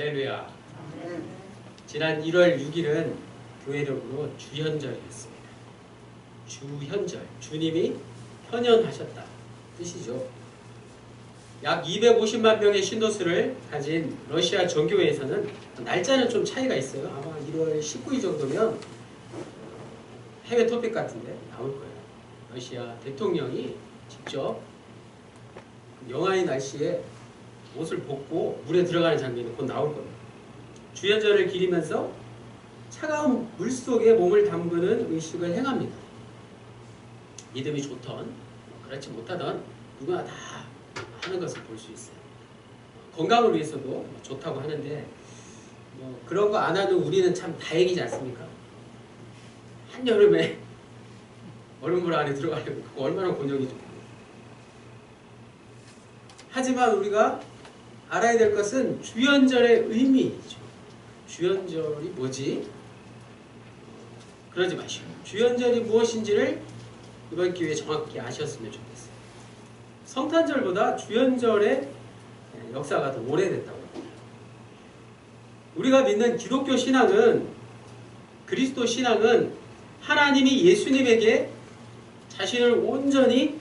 할렐루야. 지난 1월 6일은 교회 이름으로 주현절이었습니다. 주현절, 주님이 현현하셨다 뜻이죠. 약 250만 명의 신도수를 가진 러시아 정교회에서는 날짜는 좀 차이가 있어요. 아마 1월 19일 정도면 해외 토픽 같은데 나올 거예요. 러시아 대통령이 직접 영하의 날씨에 옷을 벗고 물에 들어가는 장면이 곧 나올 겁니다. 주현절을 기리면서 차가운 물 속에 몸을 담그는 의식을 행합니다. 믿음이 좋던 그렇지 못하던 누구나 다 하는 것을 볼 수 있어요. 건강을 위해서도 좋다고 하는데 그런 거 안 하는 우리는 참 다행이지 않습니까? 한여름에 얼음물 안에 들어가려면 그거 얼마나 곤욕이 좋고. 하지만 우리가 알아야 될 것은 주현절의 의미이죠. 주현절이 뭐지? 그러지 마시고 주현절이 무엇인지를 이번 기회에 정확히 아셨으면 좋겠어요. 성탄절보다 주현절의 역사가 더 오래됐다고 합니다. 우리가 믿는 기독교 신앙은, 그리스도 신앙은 하나님이 예수님에게 자신을 온전히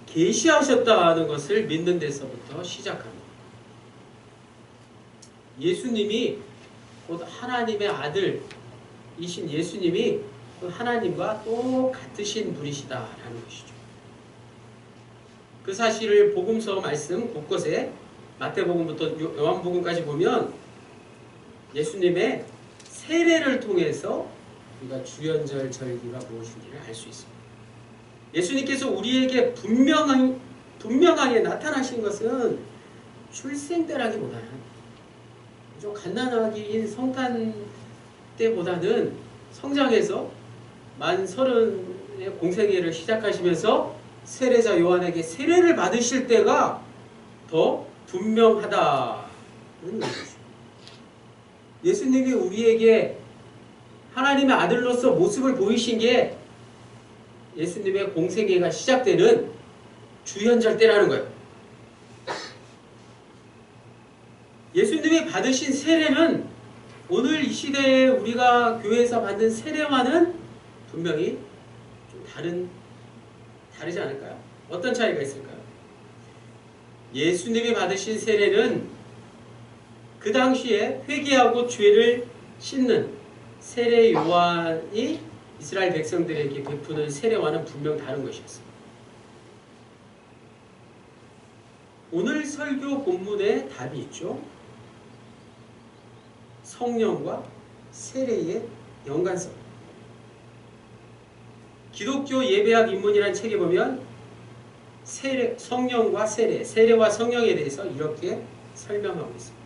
계시하셨다는 것을 믿는 데서부터 시작합니다. 예수님이 곧 하나님의 아들이신 예수님이 하나님과 똑같으신 분이시다라는 것이죠. 그 사실을 복음서 말씀 곳곳에 마태복음부터 요한복음까지 보면 예수님의 세례를 통해서 우리가 주현절 절기가 무엇인지를 알 수 있습니다. 예수님께서 우리에게 분명하게 나타나신 것은 출생 때라기보다는 좀 갓난아기인 성탄 때보다는 성장해서 만 30의 공생애를 시작하시면서 세례자 요한에게 세례를 받으실 때가 더 분명하다는 것이죠. 예수님이 우리에게 하나님의 아들로서 모습을 보이신 게 예수님의 공생애가 시작되는 주현절 때라는 거예요. 예수님이 받으신 세례는 오늘 이 시대에 우리가 교회에서 받는 세례와는 분명히 좀 다르지 않을까요? 어떤 차이가 있을까요? 예수님이 받으신 세례는 그 당시에 회개하고 죄를 씻는 세례 요한이 이스라엘 백성들에게 베푸는 세례와는 분명 다른 것이었습니다. 오늘 설교 본문에 답이 있죠. 성령과 세례의 연관성. 기독교 예배학 입문이라는 책에 보면 성령과 세례와 성령에 대해서 이렇게 설명하고 있습니다.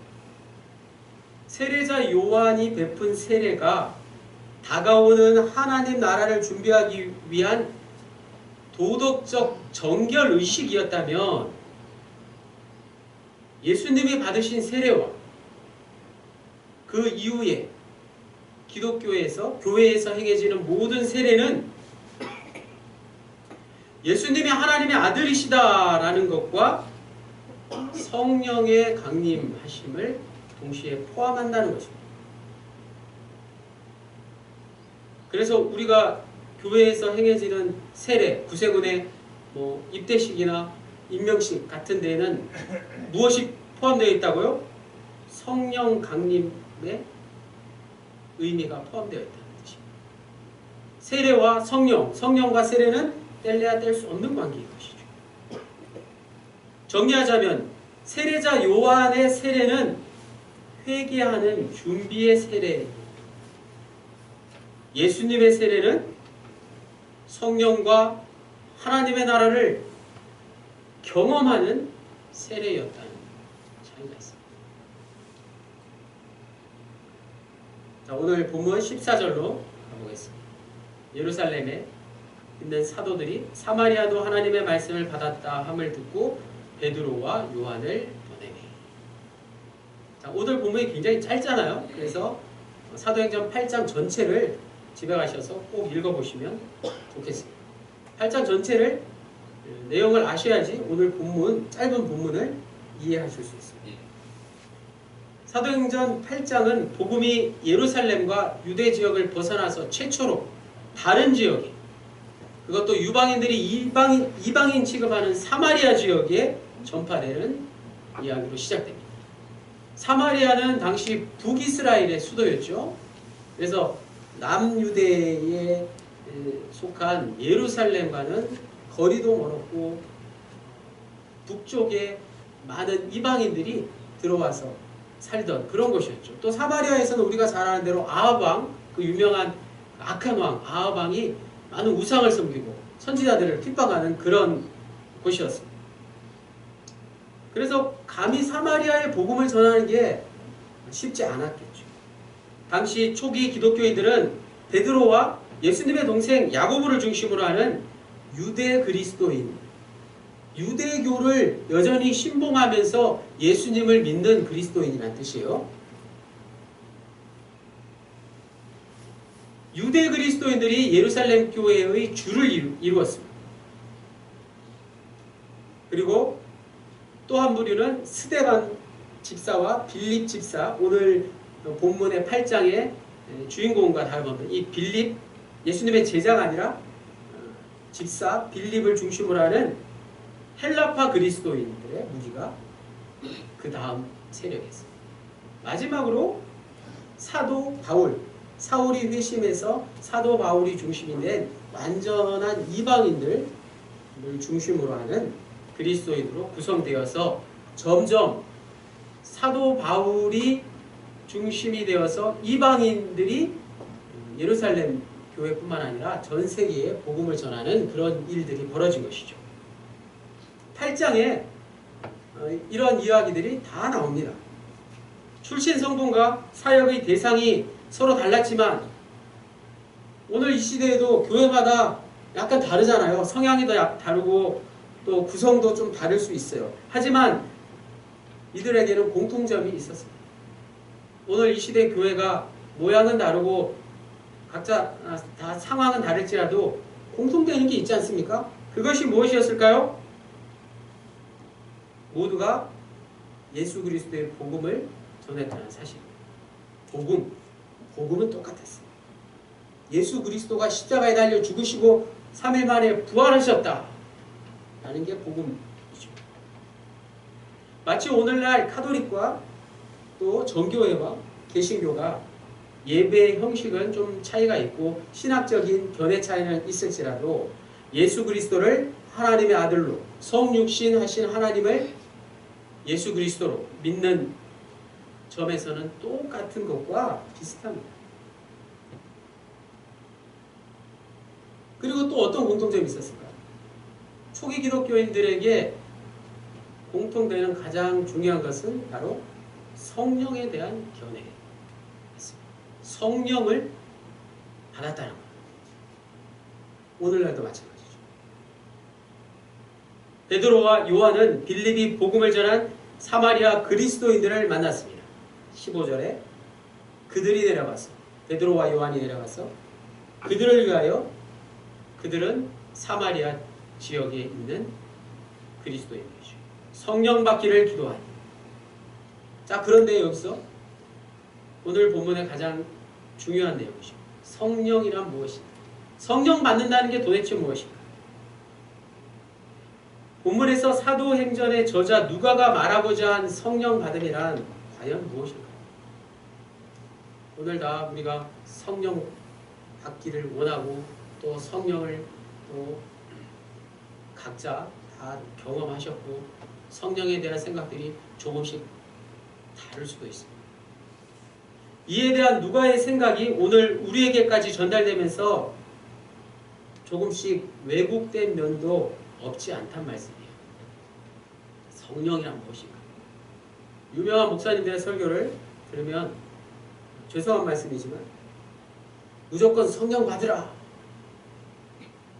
세례자 요한이 베푼 세례가 다가오는 하나님 나라를 준비하기 위한 도덕적 정결 의식이었다면 예수님이 받으신 세례와 그 이후에 교회에서 행해지는 모든 세례는 예수님이 하나님의 아들이시다라는 것과 성령의 강림하심을 동시에 포함한다는 것입니다. 그래서 우리가 교회에서 행해지는 세례, 구세군의 입대식이나 임명식 같은 데에는 무엇이 포함되어 있다고요? 성령 강림의 의미가 포함되어 있다는 것입니다. 세례와 성령과 세례는 뗄래야 뗄 수 없는 관계인 것이죠. 정리하자면 세례자 요한의 세례는 회개하는 준비의 세례입니다. 예수님의 세례는 성령과 하나님의 나라를 경험하는 세례였다는 차이가 있습니다. 자, 오늘 본문 14절로 가보겠습니다. 예루살렘에 있는 사도들이 사마리아도 하나님의 말씀을 받았다 함을 듣고 베드로와 요한을 보내니. 자, 오늘 본문이 굉장히 짧잖아요. 그래서 사도행전 8장 전체를 집에 가셔서 꼭 읽어보시면 좋겠습니다. 8장 전체를 내용을 아셔야지 오늘 짧은 본문을 이해하실 수 있습니다. 사도행전 8장은 복음이 예루살렘과 유대 지역을 벗어나서 최초로 다른 지역에, 그것도 유방인들이 이방인 취급하는 사마리아 지역에 전파되는 이야기로 시작됩니다. 사마리아는 당시 북이스라엘의 수도였죠. 그래서 남유대에 속한 예루살렘과는 거리도 멀었고 북쪽에 많은 이방인들이 들어와서 살던 그런 곳이었죠. 또 사마리아에서는 우리가 잘 아는 대로 아합 왕, 그 유명한 악한 왕 아합 왕이 많은 우상을 섬기고 선지자들을 핍박하는 그런 곳이었습니다. 그래서 감히 사마리아의 복음을 전하는 게 쉽지 않았겠죠. 당시 초기 기독교인들은 베드로와 예수님의 동생 야고보를 중심으로 하는 유대 그리스도인, 유대교를 여전히 신봉하면서 예수님을 믿는 그리스도인이라는 뜻이에요. 유대 그리스도인들이 예루살렘 교회의 주를 이루었습니다. 그리고 또 한 부류는 스데반 집사와 빌립 집사, 오늘 본문의 8장의 주인공과 다름없는 이 빌립, 예수님의 제자가 아니라 집사 빌립을 중심으로 하는 헬라파 그리스도인들의 무리가 그 다음 세력이었습니다. 마지막으로 사도 바울, 사울이 회심해서 사도 바울이 중심이 된 완전한 이방인들을 중심으로 하는 그리스도인으로 구성되어서 점점 사도 바울이 중심이 되어서 이방인들이 예루살렘 교회뿐만 아니라 전 세계에 복음을 전하는 그런 일들이 벌어진 것이죠. 8장에 이런 이야기들이 다 나옵니다. 출신 성분과 사역의 대상이 서로 달랐지만 오늘 이 시대에도 교회마다 약간 다르잖아요. 성향이 다르고 또 구성도 좀 다를 수 있어요. 하지만 이들에게는 공통점이 있었습니다. 오늘 이 시대 교회가 모양은 다르고 각자 다 상황은 다를지라도 공통되는 게 있지 않습니까? 그것이 무엇이었을까요? 모두가 예수 그리스도의 복음을 전했다는 사실입니다. 복음은 똑같았어요. 예수 그리스도가 십자가에 달려 죽으시고 3일 만에 부활하셨다 라는 게 복음이죠. 마치 오늘날 카톨릭과 또 정교회와 개신교가 예배의 형식은 좀 차이가 있고 신학적인 견해 차이는 있을지라도 예수 그리스도를 하나님의 아들로 성육신 하신 하나님을 예수 그리스도로 믿는 점에서는 똑같은 것과 비슷합니다. 그리고 또 어떤 공통점이 있었을까요? 초기 기독교인들에게 공통되는 가장 중요한 것은 바로 성령에 대한 견해였습니다. 성령을 받았다는 것. 오늘날도 마찬가지죠. 베드로와 요한은 빌립이 복음을 전한 사마리아 그리스도인들을 만났습니다. 15절에 그들이 내려가서, 베드로와 요한이 내려가서 그들을 위하여, 그들은 사마리아 지역에 있는 그리스도인들이죠. 성령 받기를 기도하니. 자, 그런데 여기서 오늘 본문의 가장 중요한 내용이죠. 성령이란 무엇인가? 성령 받는다는 게 도대체 무엇인가? 본문에서 사도행전의 저자 누가가 말하고자 한 성령 받음이란 과연 무엇일까요? 오늘 다 우리가 성령 받기를 원하고 또 성령을 또 각자 다 경험하셨고 성령에 대한 생각들이 조금씩 다를 수도 있습니다. 이에 대한 누가의 생각이 오늘 우리에게까지 전달되면서 조금씩 왜곡된 면도 없지 않단 말씀이에요. 성령이란 무엇인가? 유명한 목사님들의 설교를 들으면 죄송한 말씀이지만 무조건 성령 받으라!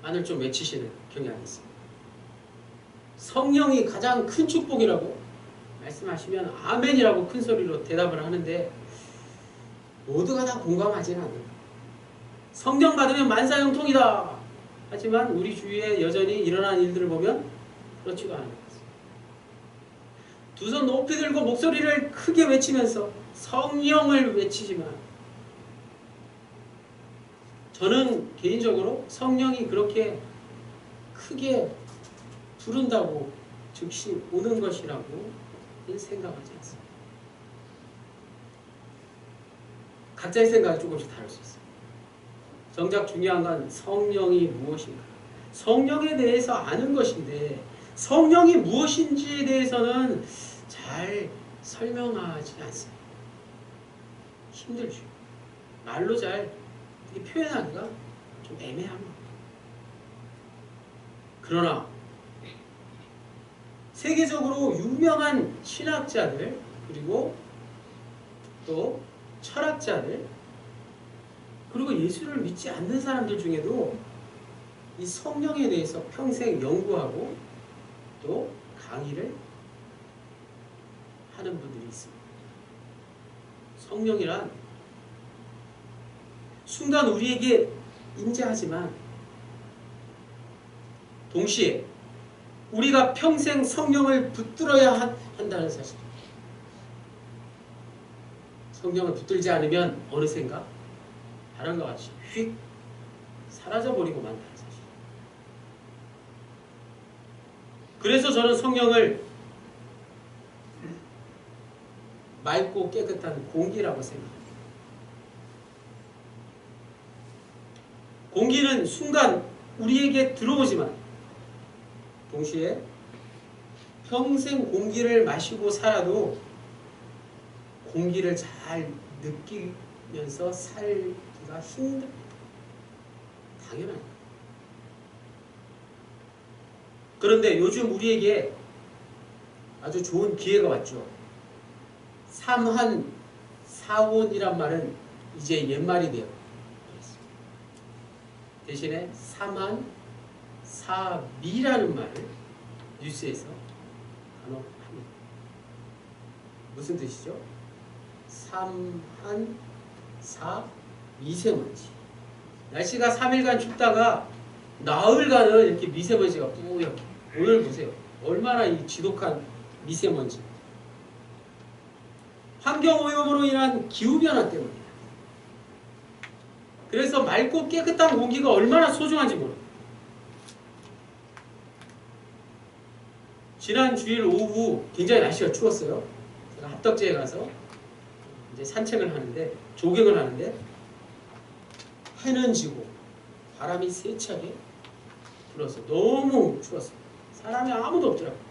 만을 좀 외치시는 경향이 있습니다. 성령이 가장 큰 축복이라고 말씀하시면 아멘이라고 큰 소리로 대답을 하는데 모두가 다 공감하지는 않아요. 성령 받으면 만사형통이다! 하지만 우리 주위에 여전히 일어나는 일들을 보면 그렇지가 않은 것 같습니다. 두 손 높이 들고 목소리를 크게 외치면서 성령을 외치지만, 저는 개인적으로 성령이 그렇게 크게 부른다고 즉시 오는 것이라고 생각하지 않습니다. 각자의 생각이 조금씩 다를 수 있어요. 정작 중요한 건 성령이 무엇인가. 성령에 대해서 아는 것인데, 성령이 무엇인지에 대해서는 잘 설명하지 않습니다. 힘들죠. 말로 잘 표현하기가 좀 애매합니다. 그러나 세계적으로 유명한 신학자들, 그리고 또 철학자들, 그리고 예수를 믿지 않는 사람들 중에도 이 성령에 대해서 평생 연구하고 또 강의를 하는 분들이 있습니다. 성령이란 순간 우리에게 임재하지만 동시에 우리가 평생 성령을 붙들어야 한다는 사실. 성령을 붙들지 않으면 어느샌가 바람과 같이 휙 사라져버리고 만다는 사실. 그래서 저는 성령을 맑고 깨끗한 공기라고 생각합니다. 공기는 순간 우리에게 들어오지만 동시에 평생 공기를 마시고 살아도 공기를 잘 느끼면서 살기가 힘듭니다. 당연합니다. 그런데 요즘 우리에게 아주 좋은 기회가 왔죠. 삼한 사온이란 말은 이제 옛말이 되어 버렸습니다. 대신에 삼한 사미라는 말을 뉴스에서 간혹 합니다. 무슨 뜻이죠? 삼한 사 미세먼지. 날씨가 3일간 춥다가 나흘간은 이렇게 미세먼지가 뿌옇게. 오늘 보세요. 얼마나 이 지독한 미세먼지. 환경오염으로 인한 기후변화 때문입니다. 그래서 맑고 깨끗한 공기가 얼마나 소중한지 모릅니다. 지난 주일 오후 굉장히 날씨가 추웠어요. 제가 합덕제에 가서 이제 산책을 하는데, 조깅을 하는데, 해는 지고 바람이 세차게 불어서 너무 추웠어요. 사람이 아무도 없더라고요.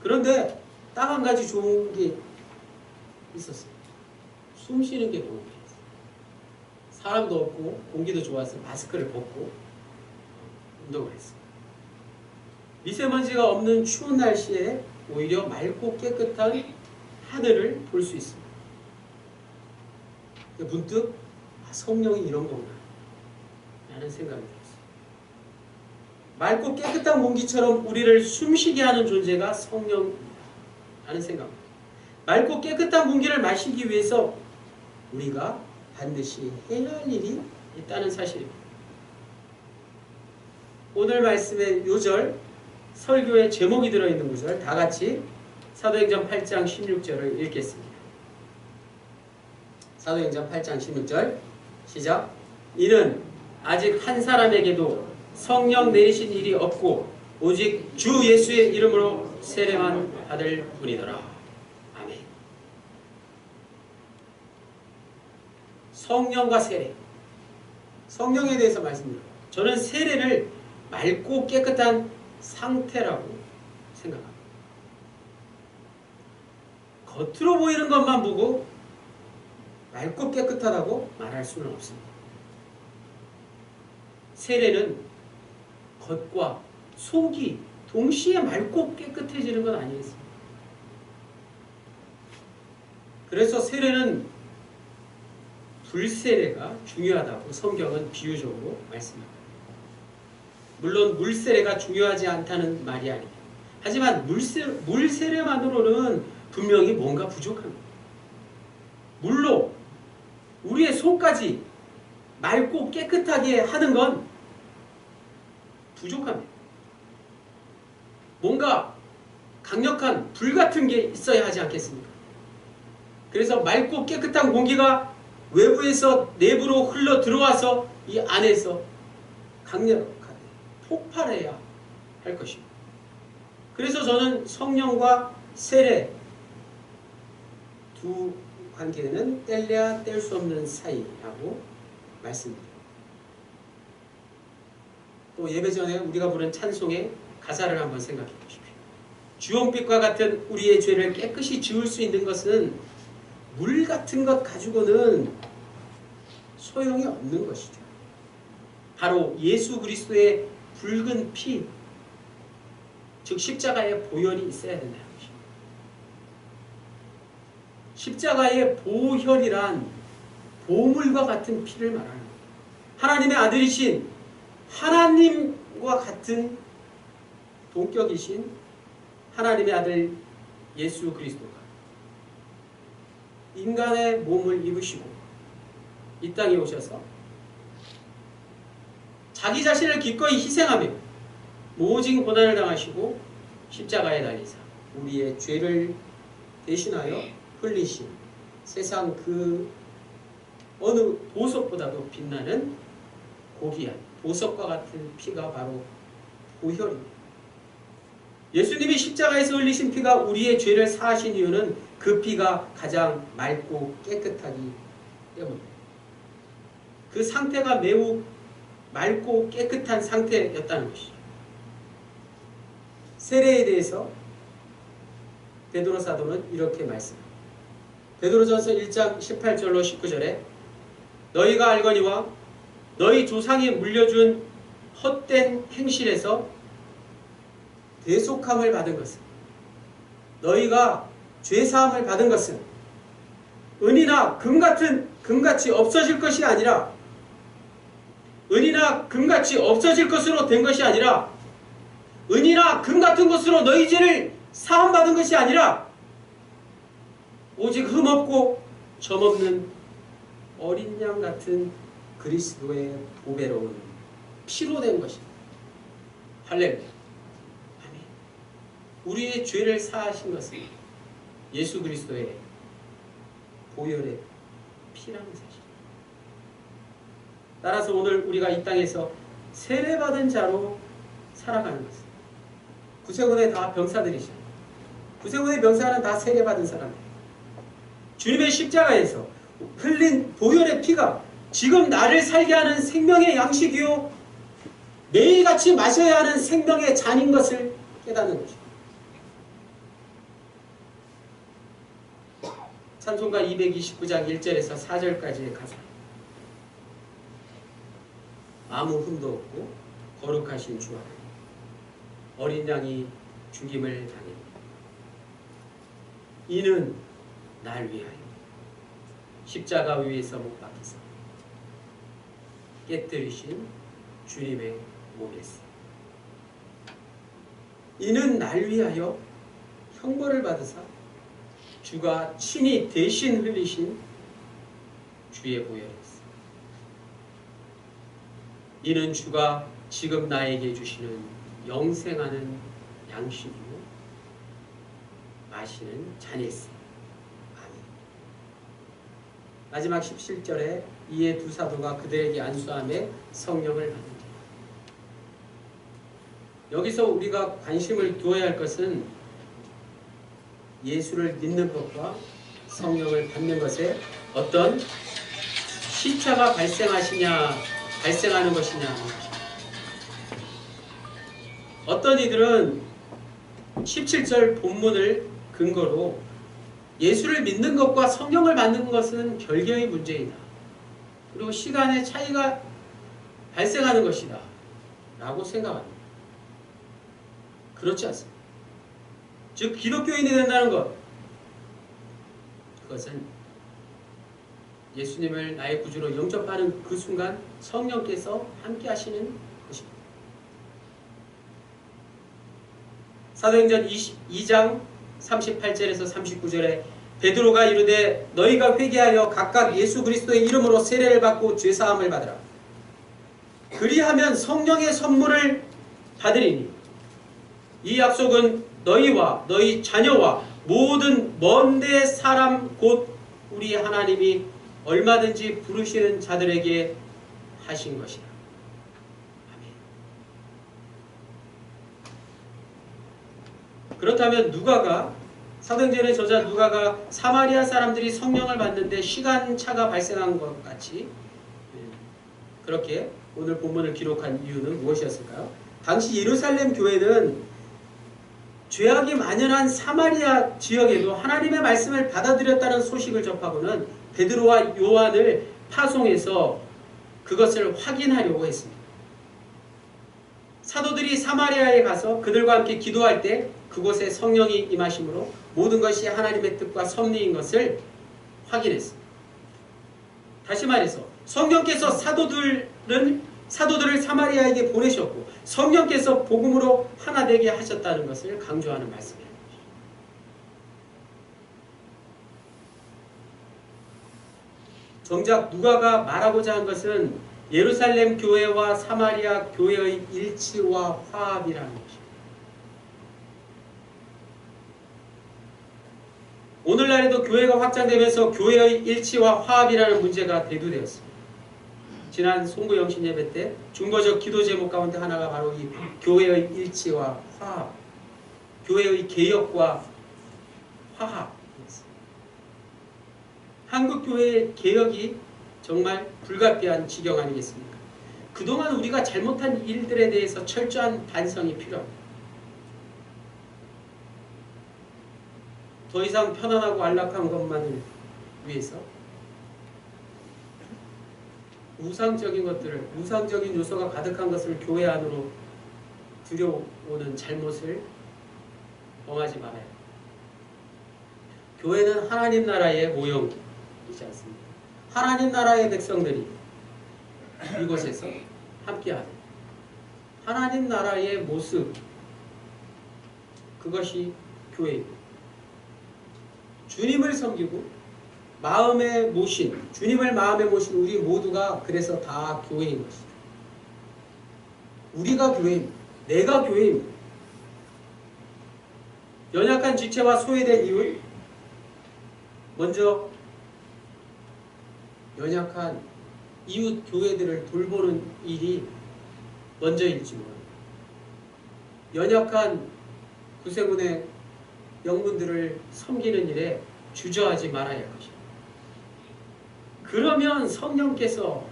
그런데 딱 한 가지 좋은 게 있었어요. 숨 쉬는 게 너무 좋았어요. 사람도 없고 공기도 좋아서 마스크를 벗고 운동을 했어요. 미세먼지가 없는 추운 날씨에 오히려 맑고 깨끗한 하늘을 볼 수 있습니다. 문득 성령이 이런 건가 라는 생각이 들었어요. 맑고 깨끗한 공기처럼 우리를 숨쉬게 하는 존재가 성령이라는 생각입니다. 맑고 깨끗한 공기를 마시기 위해서 우리가 반드시 해야 할 일이 있다는 사실입니다. 오늘 말씀의 요절, 설교의 제목이 들어있는 구절 다 같이 사도행전 8장 16절을 읽겠습니다. 사도행전 8장 16절 시작. 이는 아직 한 사람에게도 성령 내리신 일이 없고 오직 주 예수의 이름으로 세례만 받을 뿐이더라. 아멘. 성령과 세례. 성령에 대해서 말씀드려요. 저는 세례를 맑고 깨끗한 상태라고 생각합니다. 겉으로 보이는 것만 보고 맑고 깨끗하다고 말할 수는 없습니다. 세례는 겉과 속이 동시에 맑고 깨끗해지는 건 아니겠습니까? 그래서 세례는 불세례가 중요하다고 성경은 비유적으로 말씀합니다. 물론 물세례가 중요하지 않다는 말이 아닙니다. 하지만 물세례만으로는 분명히 뭔가 부족합니다. 물로 우리의 속까지 맑고 깨끗하게 하는 건 부족합니다. 뭔가 강력한 불 같은 게 있어야 하지 않겠습니까? 그래서 맑고 깨끗한 공기가 외부에서 내부로 흘러 들어와서 이 안에서 강력하게 폭발해야 할 것입니다. 그래서 저는 성령과 세례 두 관계는 뗄래야 뗄 수 없는 사이라고 말씀드립니다. 또 예배 전에 우리가 부른 찬송의 가사를 한번 생각해 보십시오. 주홍빛과 같은 우리의 죄를 깨끗이 지울 수 있는 것은 물 같은 것 가지고는 소용이 없는 것이죠. 바로 예수 그리스도의 붉은 피, 즉 십자가의 보혈이 있어야 된다는 것입니다. 십자가의 보혈이란 보물과 같은 피를 말하는 겁니다. 하나님의 아들이신 하나님과 같은 동격이신 하나님의 아들 예수 그리스도가 인간의 몸을 입으시고 이 땅에 오셔서 자기 자신을 기꺼이 희생하며 모진 고난을 당하시고 십자가에 달리사 우리의 죄를 대신하여 흘리신 세상 그 어느 보석보다도 빛나는 고귀한 보석과 같은 피가 바로 보혈입니다. 예수님이 십자가에서 흘리신 피가 우리의 죄를 사하신 이유는 그 피가 가장 맑고 깨끗하기 때문입니다. 그 상태가 매우 맑고 깨끗한 상태였다는 것이죠. 세례에 대해서 베드로 사도는 이렇게 말씀합니다. 베드로전서 1장 18절로 19절에 너희가 알거니와 너희 조상이 물려준 헛된 행실에서 대속함을 받은 것은 너희가 죄사함을 받은 것은 은이나 금같이 없어질 것이 아니라 은이나 금같이 없어질 것으로 된 것이 아니라 은이나 금 같은 것으로 너희 죄를 사함받은 것이 아니라 오직 흠없고 점없는 어린 양 같은 그리스도의 보배로운 피로 된 것입니다. 할렐루야. 아멘. 우리의 죄를 사하신 것은 예수 그리스도의 보혈의 피라는 사실. 따라서 오늘 우리가 이 땅에서 세례받은 자로 살아가는 것은 구세군에 다 병사들이잖아요. 구세군의 병사는 다 세례받은 사람들. 주님의 십자가에서 흘린 보혈의 피가 지금 나를 살게 하는 생명의 양식이요 매일같이 마셔야 하는 생명의 잔인 것을 깨닫는 것입니다. 찬송가 229장 1절에서 4절까지의 가사. 아무 흠도 없고 거룩하신 주 앞에 어린 양이 죽임을 당했다. 이는 날 위하여 십자가 위에서 못 박히사 깨뜨리신 주님의 몸이었어. 이는 날 위하여 형벌을 받으사 주가 친히 대신 흘리신 주의 보혈이었어. 이는 주가 지금 나에게 주시는 영생하는 양식이요 마시는 잔일세. 아멘. 마지막 17절에 이에 두 사도가 그들에게 안수하며 성령을 받는 자. 여기서 우리가 관심을 두어야 할 것은 예수를 믿는 것과 성령을 받는 것에 어떤 시차가 발생하는 것이냐. 어떤 이들은 17절 본문을 근거로 예수를 믿는 것과 성령을 받는 것은 별개의 문제이다. 그리고 시간의 차이가 발생하는 것이다. 라고 생각합니다. 그렇지 않습니다. 즉 기독교인이 된다는 것, 그것은 예수님을 나의 구주로 영접하는 그 순간 성령께서 함께 하시는 것입니다. 사도행전 2장 38절에서 39절에 베드로가 이르되 너희가 회개하여 각각 예수 그리스도의 이름으로 세례를 받고 죄사함을 받으라. 그리하면 성령의 선물을 받으리니 이 약속은 너희와 너희 자녀와 모든 먼데 사람 곧 우리 하나님이 얼마든지 부르시는 자들에게 하신 것이라. 아멘. 그렇다면 누가가, 사도행전의 저자 누가가 사마리아 사람들이 성령을 받는데 시간차가 발생한 것 같이 그렇게 오늘 본문을 기록한 이유는 무엇이었을까요? 당시 예루살렘 교회는 죄악이 만연한 사마리아 지역에도 하나님의 말씀을 받아들였다는 소식을 접하고는 베드로와 요한을 파송해서 그것을 확인하려고 했습니다. 사도들이 사마리아에 가서 그들과 함께 기도할 때 그곳에 성령이 임하심으로 모든 것이 하나님의 뜻과 섭리인 것을 확인했습니다. 다시 말해서 성령께서 사도들을 사마리아에게 보내셨고 성령께서 복음으로 하나 되게 하셨다는 것을 강조하는 말씀입니다. 정작 누가가 말하고자 한 것은 예루살렘 교회와 사마리아 교회의 일치와 화합이라는 것입니다. 오늘날에도 교회가 확장되면서 교회의 일치와 화합이라는 문제가 대두되었습니다. 지난 송구 영신 예배 때 중보적 기도 제목 가운데 하나가 바로 이 교회의 일치와 화합, 교회의 개혁과 화합이었습니다. 한국 교회의 개혁이 정말 불가피한 지경 아니겠습니까? 그동안 우리가 잘못한 일들에 대해서 철저한 반성이 필요합니다. 더 이상 편안하고 안락한 것만을 위해서 우상적인 것들을, 우상적인 요소가 가득한 것을 교회 안으로 들여오는 잘못을 범하지 말아야 합니다. 교회는 하나님 나라의 모형이지 않습니까? 하나님 나라의 백성들이 이곳에서 함께하는 하나님 나라의 모습, 그것이 교회입니다. 주님을 섬기고 주님을 마음에 모신 우리 모두가 그래서 다 교회인 것이다. 우리가 교회입니다. 내가 교회입니다. 연약한 지체와 소외된 이웃, 먼저 연약한 이웃 교회들을 돌보는 일이 먼저일지 모릅니다. 연약한 구세군의 영분들을 섬기는 일에 주저하지 말아야 할 것입니다. 그러면 성령께서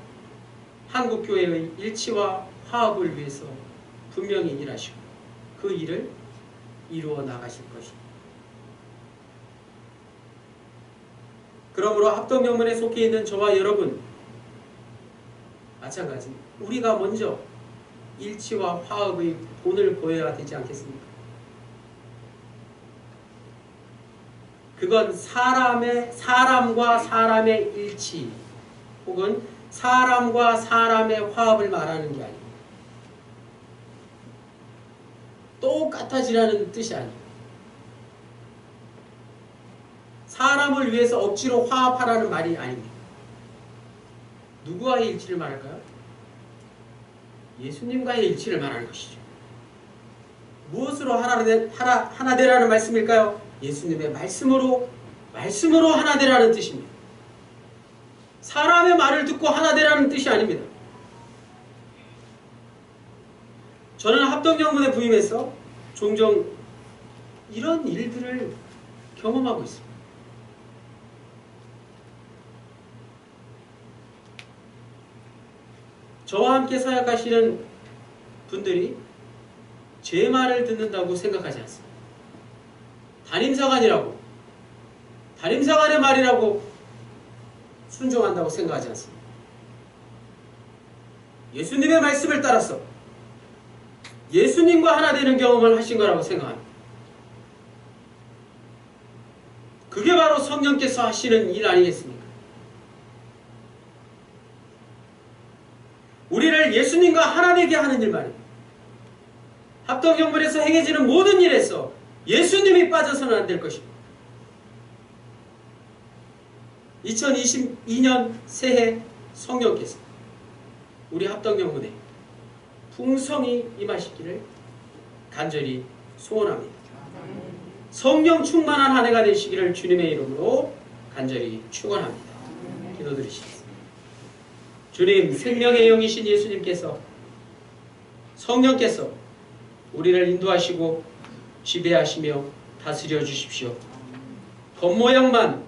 한국교회의 일치와 화합을 위해서 분명히 일하시고 그 일을 이루어 나가실 것입니다. 그러므로 합동영문에 속해 있는 저와 여러분 마찬가지 우리가 먼저 일치와 화합의 본을 보여야 되지 않겠습니까? 그건 사람과 사람의 일치 혹은 사람과 사람의 화합을 말하는 게 아닙니다. 똑같아지라는 뜻이 아닙니다. 사람을 위해서 억지로 화합하라는 말이 아닙니다. 누구와의 일치를 말할까요? 예수님과의 일치를 말하는 것이죠. 무엇으로 하나 되라는 말씀일까요? 예수님의 말씀으로 하나 되라는 뜻입니다. 사람의 말을 듣고 하나 되라는 뜻이 아닙니다. 저는 합동영문에 부임해서 종종 이런 일들을 경험하고 있습니다. 저와 함께 사역하시는 분들이 제 말을 듣는다고 생각하지 않습니다. 담임사관의 말이라고 순종한다고 생각하지 않습니다. 예수님의 말씀을 따라서 예수님과 하나 되는 경험을 하신 거라고 생각합니다. 그게 바로 성령께서 하시는 일 아니겠습니까? 우리를 예수님과 하나 되게 하는 일 말입니다. 합동경물에서 행해지는 모든 일에서 예수님이 빠져서는 안 될 것입니다. 2022년 새해 성령께서 우리 합동경문에 풍성히 임하시기를 간절히 소원합니다. 성령 충만한 한 해가 되시기를 주님의 이름으로 간절히 축원합니다. 기도드리시겠습니다. 주님, 생명의 영이신 예수님께서, 성령께서 우리를 인도하시고 지배하시며 다스려 주십시오. 겉모양만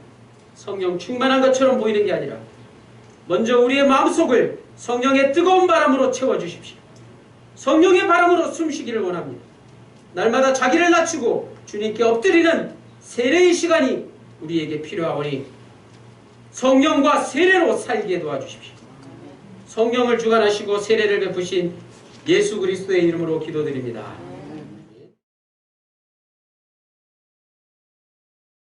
성령 충만한 것처럼 보이는 게 아니라 먼저 우리의 마음속을 성령의 뜨거운 바람으로 채워주십시오. 성령의 바람으로 숨쉬기를 원합니다. 날마다 자기를 낮추고 주님께 엎드리는 세례의 시간이 우리에게 필요하오니 성령과 세례로 살게 도와주십시오. 성령을 주관하시고 세례를 베푸신 예수 그리스도의 이름으로 기도드립니다.